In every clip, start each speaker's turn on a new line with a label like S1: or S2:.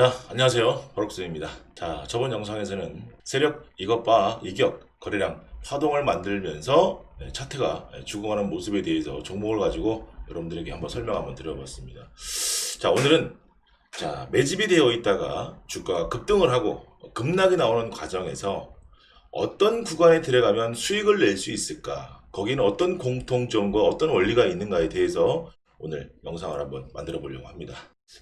S1: 자, 안녕하세요. 바록스입니다. 자, 저번 영상에서는 세력 이것봐 이격 거래량 파동을 만들면서 차트가 죽어가는 모습에 대해서 종목을 가지고 여러분들에게 한번 설명 한번 드려봤습니다. 자, 오늘은 매집이 되어 있다가 주가가 급등을 하고 급락이 나오는 과정에서 어떤 구간에 들어가면 수익을 낼 수 있을까? 거기는 어떤 공통점과 어떤 원리가 있는가에 대해서 오늘 영상을 한번 만들어 보려고 합니다.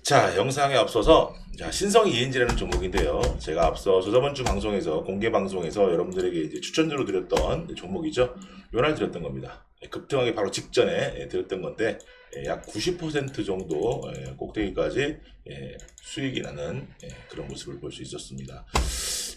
S1: 자, 영상에 앞서서 신성 ENG라는 종목인데요. 제가 앞서 저번 주 방송에서 공개 방송에서 여러분들에게 이제 추천으로 드렸던 종목이죠. 요날 드렸던 겁니다. 급등하기 바로 직전에 드렸던 건데 약 90% 정도 꼭대기까지 수익이 나는 그런 모습을 볼 수 있었습니다.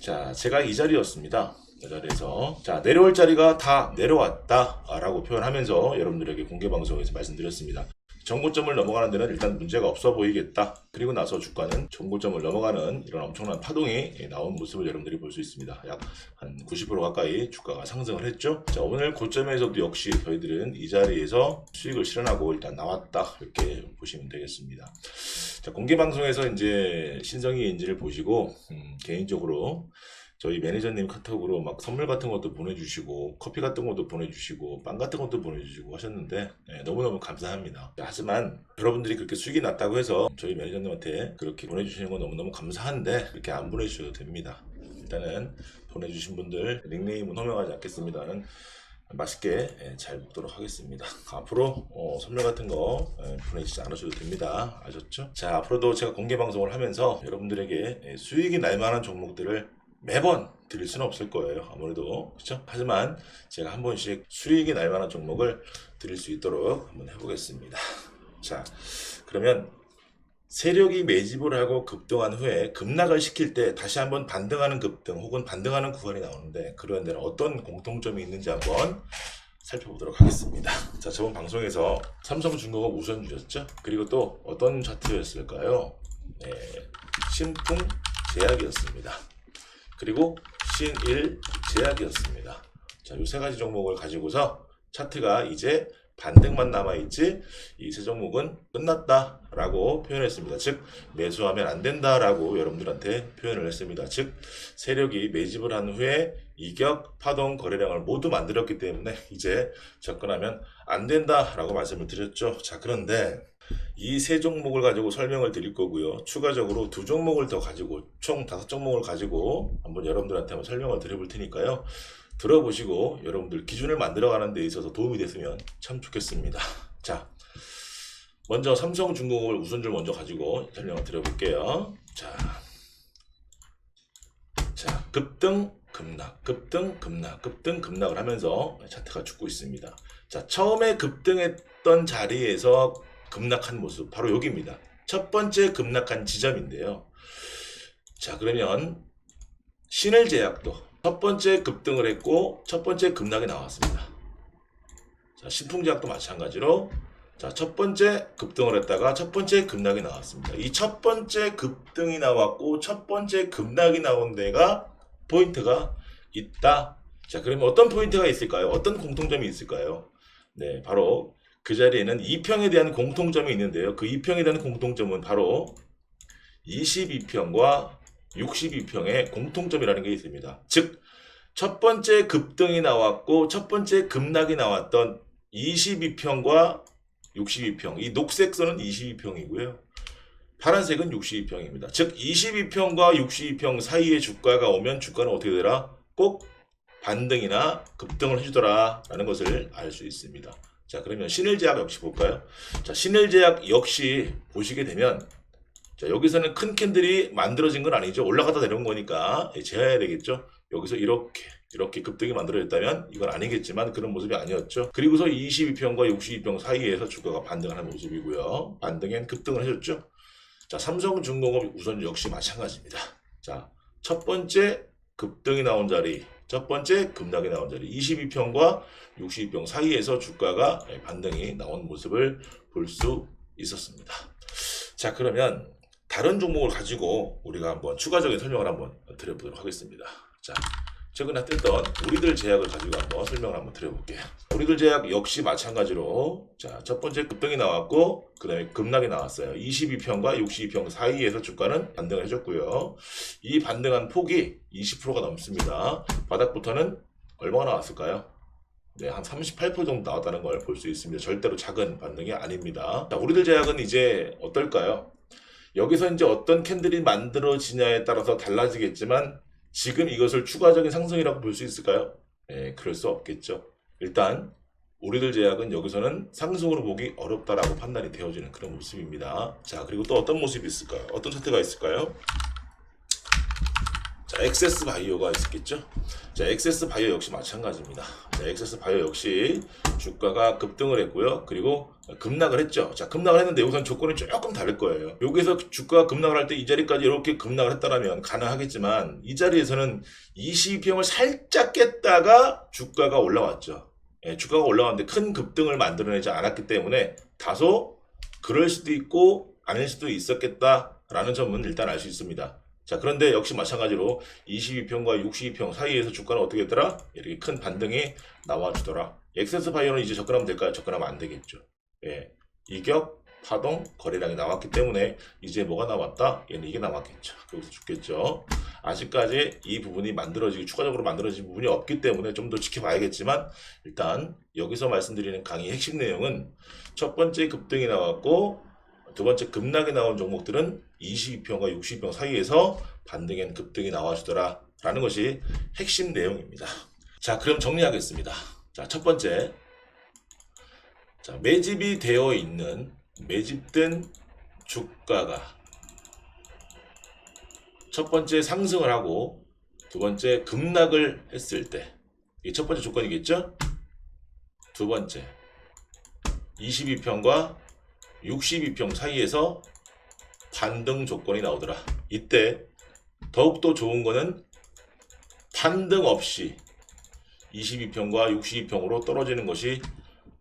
S1: 자, 제가 이 자리였습니다. 이 자리에서 내려올 자리가 다 내려왔다 라고 표현하면서 여러분들에게 공개 방송에서 말씀드렸습니다. 정고점을 넘어가는 데는 일단 문제가 없어 보이겠다. 그리고 나서 주가는 정고점을 넘어가는 이런 엄청난 파동이 나온 모습을 여러분들이 볼 수 있습니다. 약 한 90% 가까이 주가가 상승을 했죠. 자, 오늘 고점에서도 역시 저희들은 이 자리에서 수익을 실현하고 일단 나왔다. 이렇게 보시면 되겠습니다. 자, 공개 방송에서 이제 신성이 ENG를 보시고 개인적으로 저희 매니저님 카톡으로 막 선물 같은 것도 보내주시고 커피 같은 것도 보내주시고 빵 같은 것도 보내주시고 하셨는데 너무너무 감사합니다. 하지만 여러분들이 그렇게 수익이 났다고 해서 저희 매니저님한테 그렇게 보내주시는 건 너무너무 감사한데 그렇게 안 보내주셔도 됩니다. 일단은 보내주신 분들 닉네임은 호명하지 않겠습니다는 맛있게 잘 먹도록 하겠습니다. 앞으로 선물 같은 거 보내주지 않으셔도 됩니다. 아셨죠? 자, 앞으로도 제가 공개 방송을 하면서 여러분들에게 수익이 날 만한 종목들을 매번 드릴 수는 없을 거예요. 아무래도 그렇죠? 하지만 제가 한 번씩 수익이 날 만한 종목을 드릴 수 있도록 한번 해보겠습니다. 자, 그러면 세력이 매집을 하고 급등한 후에 급락을 시킬 때 다시 한번 반등하는 급등 혹은 반등하는 구간이 나오는데 그런 데는 어떤 공통점이 있는지 한번 살펴보도록 하겠습니다. 자, 저번 방송에서 삼성중공업 우선 주셨죠? 그리고 또 어떤 차트였을까요? 신풍제약이었습니다. 그리고 신일제약이었습니다. 자, 이 세 가지 종목을 가지고서 차트가 이제 반등만 남아있지 이 세 종목은 끝났다라고 표현했습니다. 즉 매수하면 안 된다라고 여러분들한테 표현을 했습니다. 즉 세력이 매집을 한 후에 이격, 파동, 거래량을 모두 만들었기 때문에 이제 접근하면 안 된다라고 말씀을 드렸죠. 자, 그런데 이 세 종목을 가지고 설명을 드릴 거고요. 추가적으로 두 종목을 더 가지고 총 5종목을 가지고 한번 여러분들한테 한번 설명을 드려볼 테니까요. 들어보시고 여러분들 기준을 만들어가는 데 있어서 도움이 됐으면 참 좋겠습니다. 자, 먼저 삼성중공업을 우선줄 먼저 가지고 설명을 드려볼게요. 자, 급등, 급락, 급등, 급락, 급등, 급락을 하면서 차트가 죽고 있습니다. 자, 처음에 급등했던 자리에서 급락한 모습 바로 여기입니다. 첫 번째 급락한 지점인데요. 자, 그러면 신일제약도 첫 번째 급등을 했고 첫 번째 급락이 나왔습니다. 자, 신풍제약도 마찬가지로 첫 번째 급등을 했다가 첫 번째 급락이 나왔습니다. 이 첫 번째 급등이 나왔고 첫 번째 급락이 나온 데가 포인트가 있다. 자, 그러면 어떤 포인트가 있을까요? 어떤 공통점이 있을까요? 네, 바로 그 자리에는 2평에 대한 공통점이 있는데요. 그 2평에 대한 공통점은 바로 22평과 62평의 공통점이라는 게 있습니다. 즉, 첫 번째 급등이 나왔고 첫 번째 급락이 나왔던 22평과 62평, 이 녹색 선은 22평이고요. 파란색은 62평입니다. 즉, 22평과 62평 사이의 주가가 오면 주가는 어떻게 되라? 꼭 반등이나 급등을 해주더라 라는 것을 알 수 있습니다. 자, 그러면 신일제약 역시 볼까요? 자, 신일제약 역시 보시게 되면 자, 여기서는 큰 캔들이 만들어진 건 아니죠. 올라가다 내려온 거니까 재야 되겠죠. 여기서 이렇게 급등이 만들어졌다면 이건 아니겠지만 그런 모습이 아니었죠. 그리고서 22평과 62평 사이에서 주가가 반등하는 모습이고요. 반등엔 급등을 해줬죠. 자, 삼성중공업 우선 역시 마찬가지입니다. 자, 첫 번째 급등이 나온 자리, 첫 번째 급락이 나온 자리 22평과 62평 사이에서 주가가 반등이 나온 모습을 볼 수 있었습니다. 자, 그러면 다른 종목을 가지고 우리가 한번 추가적인 설명을 한번 드려보도록 하겠습니다. 자, 최근에 떴던 우리들 제약을 가지고 한번 설명을 한번 드려볼게요. 우리들 제약 역시 마찬가지로 자, 첫 번째 급등이 나왔고 그 다음에 급락이 나왔어요. 22평과 62평 사이에서 주가는 반등을 해줬고요. 이 반등한 폭이 20%가 넘습니다. 바닥부터는 얼마나 나왔을까요? 네, 한 38% 정도 나왔다는 걸 볼 수 있습니다. 절대로 작은 반등이 아닙니다. 자, 우리들 제약은 이제 어떨까요? 여기서 이제 어떤 캔들이 만들어지냐에 따라서 달라지겠지만 지금 이것을 추가적인 상승이라고 볼 수 있을까요? 네, 그럴 수 없겠죠. 일단 우리들 제약은 여기서는 상승으로 보기 어렵다라고 판단이 되어지는 그런 모습입니다. 자, 그리고 또 어떤 모습이 있을까요? 어떤 차트가 있을까요? 자, 엑세스 바이오가 있겠죠. 자, 엑세스 바이오 역시 마찬가지입니다. 자, 엑세스 바이오 역시 주가가 급등을 했고요. 그리고 급락을 했죠. 자, 급락을 했는데 여기서는 조건이 조금 다를 거예요. 여기서 주가가 급락을 할 때 이 자리까지 이렇게 급락을 했다면 가능하겠지만 이 자리에서는 22평을 살짝 깼다가 주가가 올라왔죠. 예, 주가가 올라왔는데 큰 급등을 만들어내지 않았기 때문에 다소 그럴 수도 있고 아닐 수도 있었겠다라는 점은 일단 알 수 있습니다. 자, 그런데 역시 마찬가지로 22평과 62평 사이에서 주가는 어떻게 했더라? 이렇게 큰 반등이 나와주더라. 엑세스 바이오는 이제 접근하면 될까요? 접근하면 안 되겠죠. 예. 이격, 파동, 거래량이 나왔기 때문에 이제 뭐가 나왔다? 얘는 이게 나왔겠죠. 여기서 죽겠죠. 아직까지 이 부분이 추가적으로 만들어진 부분이 없기 때문에 좀 더 지켜봐야겠지만 일단 여기서 말씀드리는 강의 핵심 내용은 첫 번째 급등이 나왔고 두 번째 급락이 나온 종목들은 22평과 60평 사이에서 반등엔 급등이 나와주더라 라는 것이 핵심 내용입니다. 자, 그럼 정리하겠습니다. 자, 첫 번째, 자, 매집이 되어 있는 매집된 주가가 첫 번째 상승을 하고 두 번째 급락을 했을 때 이게 첫 번째 조건이겠죠? 두 번째 22평과 62평 사이에서 반등 조건이 나오더라. 이때 더욱더 좋은 거는 반등 없이 22평과 62평으로 떨어지는 것이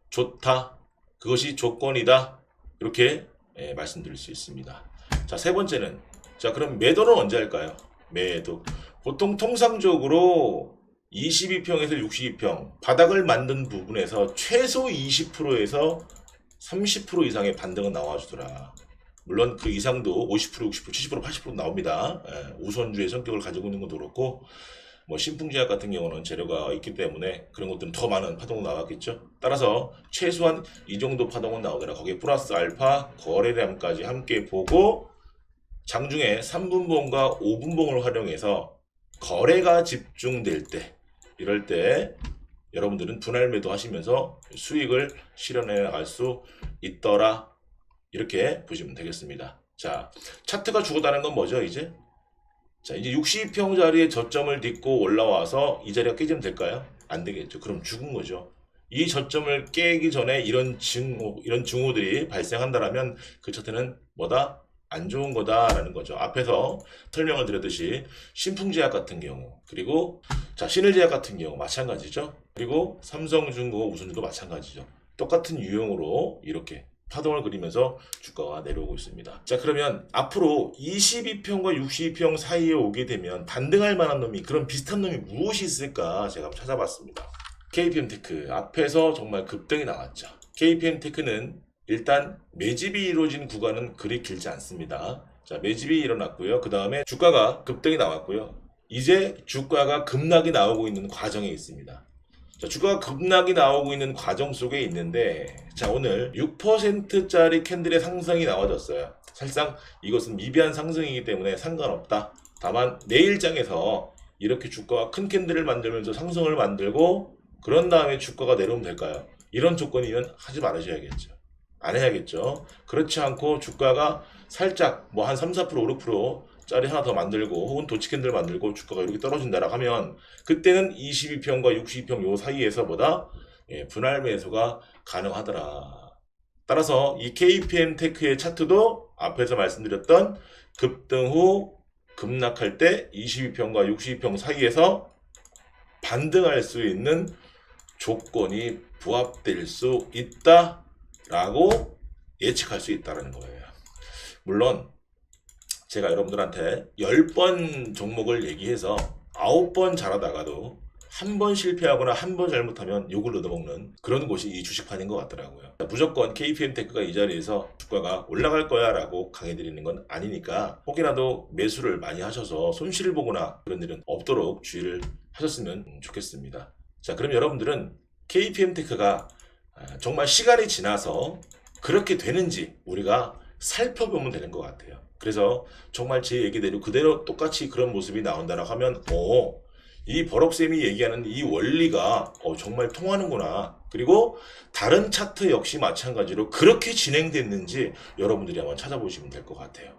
S1: 좋다. 그것이 조건이다. 이렇게 말씀드릴 수 있습니다. 자, 세 번째는 자, 그럼 매도는 언제 할까요? 매도. 보통 통상적으로 22평에서 62평 바닥을 만든 부분에서 최소 20%에서 30% 이상의 반등은 나와주더라. 물론 그 이상도 50%, 60%, 70%, 80% 나옵니다. 우선주의 성격을 가지고 있는 것도 그렇고 뭐 신풍제약 같은 경우는 재료가 있기 때문에 그런 것들은 더 많은 파동은 나왔겠죠. 따라서 최소한 이 정도 파동은 나오더라. 거기에 플러스 알파 거래량까지 함께 보고 장중에 3분봉과 5분봉을 활용해서 거래가 집중될 때 이럴 때 여러분들은 분할 매도 하시면서 수익을 실현해 나갈 수 있더라. 이렇게 보시면 되겠습니다. 자, 차트가 죽었다는 건 뭐죠, 이제? 자, 이제 60평짜리의 저점을 딛고 올라와서 이 자리가 깨지면 될까요? 안 되겠죠. 그럼 죽은 거죠. 이 저점을 깨기 전에 이런 증후들이 발생한다라면 그 차트는 뭐다? 안 좋은 거다라는 거죠. 앞에서 설명을 드렸듯이 신풍제약 같은 경우 그리고 자, 신일제약 같은 경우 마찬가지죠. 그리고 삼성중공업 우선주도 마찬가지죠. 똑같은 유형으로 이렇게 파동을 그리면서 주가가 내려오고 있습니다. 자, 그러면 앞으로 22평과 62평 사이에 오게 되면 반등할 만한 놈이 그런 비슷한 놈이 무엇이 있을까 제가 한번 찾아봤습니다. KPM테크 앞에서 정말 급등이 나왔죠. KPM테크는 일단 매집이 이루어진 구간은 그리 길지 않습니다. 자, 매집이 일어났고요. 그 다음에 주가가 급등이 나왔고요. 이제 주가가 급락이 나오고 있는 과정에 있습니다. 자, 주가가 급락이 나오고 있는 과정 속에 있는데 자, 오늘 6%짜리 캔들의 상승이 나와졌어요. 사실상 이것은 미비한 상승이기 때문에 상관없다. 다만 내일장에서 이렇게 주가가 큰 캔들을 만들면서 상승을 만들고 그런 다음에 주가가 내려오면 될까요? 이런 조건이면 하지 말으셔야겠죠. 안 해야겠죠. 그렇지 않고 주가가 살짝 뭐 한 3, 4%, 5, 6%짜리 하나 더 만들고 혹은 도치캔들 만들고 주가가 이렇게 떨어진다라 하면 그때는 22평과 62평 요 사이에서 보다 분할 매수가 가능하더라. 따라서 이 KPM테크의 차트도 앞에서 말씀드렸던 급등 후 급락할 때 22평과 62평 사이에서 반등할 수 있는 조건이 부합될 수 있다 라고 예측할 수 있다는 거예요. 물론 제가 여러분들한테 10번 종목을 얘기해서 9번 잘하다가도 한 번 실패하거나 한 번 잘못하면 욕을 얻어먹는 그런 곳이 이 주식판인 것 같더라고요. 무조건 KPM테크가 이 자리에서 주가가 올라갈 거야 라고 강해드리는 건 아니니까 혹이라도 매수를 많이 하셔서 손실을 보거나 그런 일은 없도록 주의를 하셨으면 좋겠습니다. 자, 그럼 여러분들은 KPM테크가 정말 시간이 지나서 그렇게 되는지 우리가 살펴보면 되는 것 같아요. 그래서 정말 제 얘기대로 그대로 똑같이 그런 모습이 나온다라고 하면 이 버럭쌤이 얘기하는 이 원리가 정말 통하는구나. 그리고 다른 차트 역시 마찬가지로 그렇게 진행됐는지 여러분들이 한번 찾아보시면 될 것 같아요.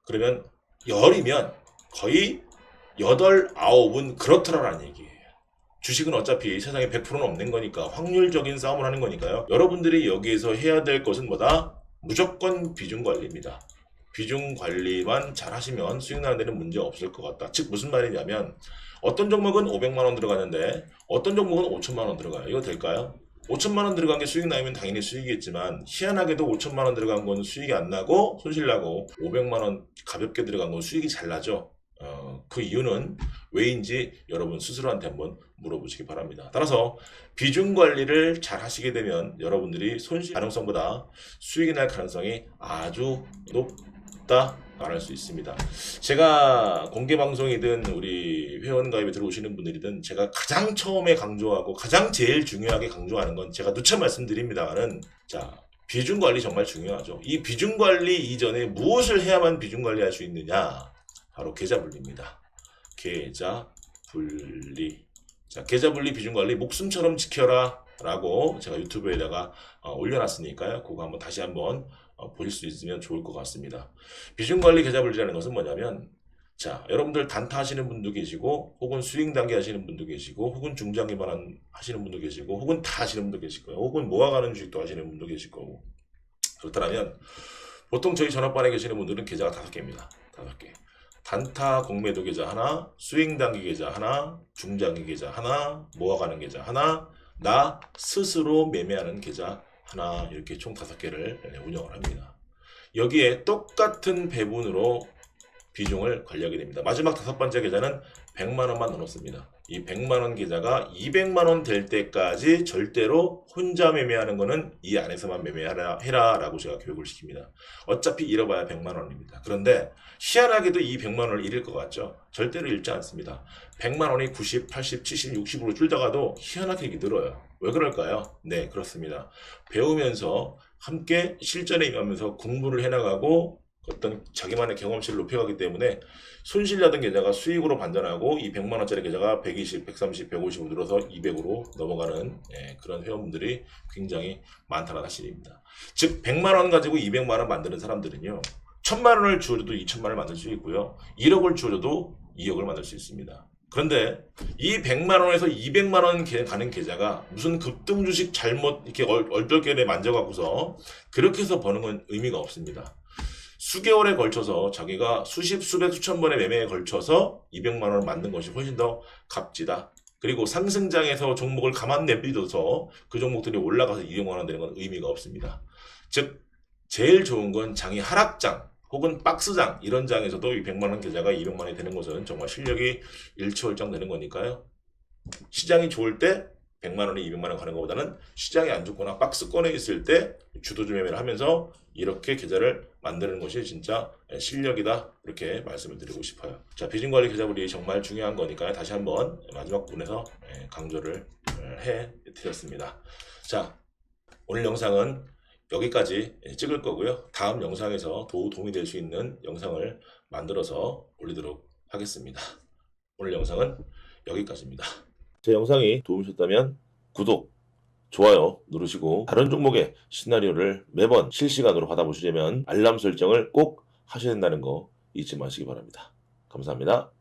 S1: 그러면 열이면 거의 8, 9은 그렇더라라는 얘기예요. 주식은 어차피 세상에 100%는 없는 거니까 확률적인 싸움을 하는 거니까요. 여러분들이 여기에서 해야 될 것은 뭐다? 무조건 비중 관리입니다. 비중 관리만 잘 하시면 수익 나는 데는 문제 없을 것 같다. 즉 무슨 말이냐면 어떤 종목은 500만 원 들어가는데 어떤 종목은 5천만 원 들어가요. 이거 될까요? 5천만 원 들어간 게 수익 나면 당연히 수익이겠지만 희한하게도 5천만 원 들어간 건 수익이 안 나고 손실 나고 500만 원 가볍게 들어간 건 수익이 잘 나죠. 그 이유는 왜인지 여러분 스스로한테 한번 물어보시기 바랍니다. 따라서 비중 관리를 잘 하시게 되면 여러분들이 손실 가능성보다 수익이 날 가능성이 아주 높다 말할 수 있습니다. 제가 공개 방송이든 우리 회원 가입에 들어오시는 분들이든 제가 가장 처음에 강조하고 가장 제일 중요하게 강조하는 건 제가 누차 말씀드립니다만은 자, 비중 관리 정말 중요하죠. 이 비중 관리 이전에 무엇을 해야만 비중 관리할 수 있느냐? 바로 계좌 분리입니다. 계좌 분리. 자, 계좌 분리 비중 관리 목숨처럼 지켜라 라고 제가 유튜브에다가 올려놨으니까요. 그거 한번 다시 한번 보실 수 있으면 좋을 것 같습니다. 비중 관리 계좌 분리라는 것은 뭐냐면 자, 여러분들 단타 하시는 분도 계시고 혹은 스윙 단기 하시는 분도 계시고 혹은 중장기만 하시는 분도 계시고 혹은 다 하시는 분도 계실 거예요. 혹은 모아가는 주식도 하시는 분도 계실 거고. 그렇다면 보통 저희 전업반에 계시는 분들은 계좌가 5개입니다. 5개. 단타 공매도 계좌 하나, 스윙 단기 계좌 하나, 중장기 계좌 하나, 모아가는 계좌 하나, 나 스스로 매매하는 계좌 하나, 이렇게 총 5개를 운영을 합니다. 여기에 똑같은 배분으로 비중을 관리하게 됩니다. 마지막 5번째 계좌는 100만 원만 넣었습니다. 이 100만 원 계좌가 200만 원 될 때까지 절대로 혼자 매매하는 거는 이 안에서만 매매해라 라고 제가 교육을 시킵니다. 어차피 잃어봐야 100만 원입니다. 그런데 희한하게도 이 100만 원을 잃을 것 같죠? 절대로 잃지 않습니다. 100만 원이 90, 80, 70, 60으로 줄다가도 희한하게 늘어요. 왜 그럴까요? 네, 그렇습니다. 배우면서 함께 실전에 임하면서 공부를 해나가고 어떤 자기만의 경험치를 높여가기 때문에 손실나던 계좌가 수익으로 반전하고 이 100만 원짜리 계좌가 120, 130, 150으로 늘어서 200으로 넘어가는 그런 회원분들이 굉장히 많다는 사실입니다. 즉 100만 원 가지고 200만 원 만드는 사람들은요. 1000만 원을 주어줘도 2000만 원을 만들 수 있고요. 1억을 주어줘도 2억을 만들 수 있습니다. 그런데 이 100만 원에서 200만 원 가는 계좌가 무슨 급등 주식 잘못 이렇게 얼떨결에 만져갖고서 그렇게 해서 버는 건 의미가 없습니다. 수개월에 걸쳐서 자기가 수십, 수백, 수천 번의 매매에 걸쳐서 200만 원을 만든 것이 훨씬 더 값지다. 그리고 상승장에서 종목을 가만 내비둬서 그 종목들이 올라가서 200만 원 되는 건 의미가 없습니다. 즉 제일 좋은 건 장이 하락장 혹은 박스장 이런 장에서도 이 100만 원 계좌가 200만 원이 되는 것은 정말 실력이 일취월장 되는 거니까요. 시장이 좋을 때 100만 원이 200만 원 가는 것보다는 시장이 안 좋거나 박스권에 있을 때 주도주 매매를 하면서 이렇게 계좌를 만드는 것이 진짜 실력이다 이렇게 말씀을 드리고 싶어요. 자, 비중관리 계좌분리 정말 중요한 거니까 다시 한번 마지막 부분에서 강조를 해 드렸습니다. 자, 오늘 영상은 여기까지 찍을 거고요. 다음 영상에서 도움이 될 수 있는 영상을 만들어서 올리도록 하겠습니다. 오늘 영상은 여기까지입니다. 제 영상이 도움이 되셨다면 구독, 좋아요 누르시고 다른 종목의 시나리오를 매번 실시간으로 받아보시려면 알람 설정을 꼭 하셔야 된다는 거 잊지 마시기 바랍니다. 감사합니다.